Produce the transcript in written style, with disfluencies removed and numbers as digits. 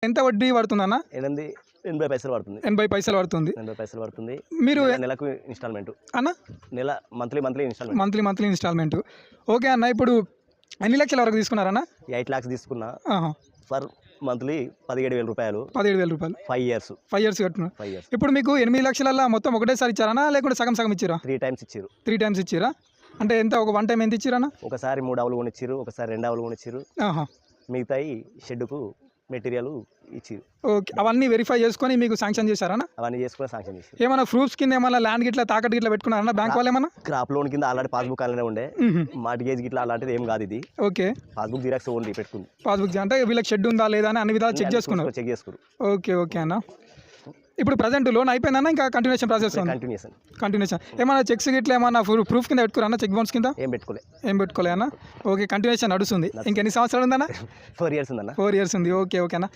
ఎంత వడ్డీ పడుతుందన్న? 80 పైసలు పడుతుంది. 80 పైసలు పడుతుంది. 80 పైసలు పడుతుంది. మీరు నెలకు ఇన్స్టాల్మెంట్ అన్న? Monthly instalment. Monthly instalment. Okay అన్న, ఇప్పుడు ఎన్ని లక్షల వరకు తీసుకున్నారన్న? 8 lakhs తీసుకున్నా. ఫర్ మంత్లీ 17,000 రూపాయలు. 17,000 రూపాయలు 5 years. 5 years కట్టున్నారు. 5 years. ఇప్పుడు మీకు 8 లక్షల మొత్తం ఒకటేసారి ఇచ్చారనా లేకుంటే సగం సగం ఇచ్చారా? 3 times ఇచ్చారు. 3 times ఇచ్చారా? అంటే ఎంత, ఒక వన్ టైం ఎంత ఇచ్చారన్నా? ఒకసారి 3 ఆవులు కొనిచ్చారు, ఒకసారి 2 ఆవులు కొనిచ్చారు. మిగతాయి షెడ్డుకు మెటీరియల్ ఇచ్చారు. ఓకే, అవన్నీ వెరిఫై చేసుకొని మీకు శాంక్షన్ చేశారనా? అవన్నీ చేసుకుని శాంక్షన్ చేసి ఏమైనా ప్రూఫ్స్ కింద ఏమైనా ల్యాండ్ గిట్లా తాకట్టు గిట్లా పెట్టుకున్నారన్నా బ్యాంక్ వాళ్ళు ఏమన్నా? క్రాప్ లోన్ కింద ఆల్రెడీ పాస్బుక్ అలానే ఉండే. మార్టిగేజ్ గిట్లా అలాంటిది ఏం కాదు ఇది. ఓకే, పాస్బుక్ జిరాక్స్ ఓన్లీ పెట్టుకుంది. పాస్బుక్ అంటే వీళ్ళకి షెడ్ ఉందా లేదా అని అన్ని విధాలు చెక్ చేసుకున్నారు. ఓకే అన్న. ఇప్పుడు ప్రజెంట్ లోన్ అయిపోయిందన్న, ఇంకా కంటిన్యూషన్ ప్రాసెస్ ఉంది? కంటిన్యూషన్. ఏమైనా చెక్స్ గిట్లా ఏమన్నా ప్రూఫ్ కింద పెట్టుకున్నా? చెక్ బౌన్స్ కింద ఏం పెట్టుకోలే అన్న. ఓకే, కంటిన్యూషన్ నడుస్తుంది. ఇంకెన్ని సంవత్సరాలు ఉందన్న? 4 years ఉందన్న. 4 years ఉంది. ఓకే అన్న.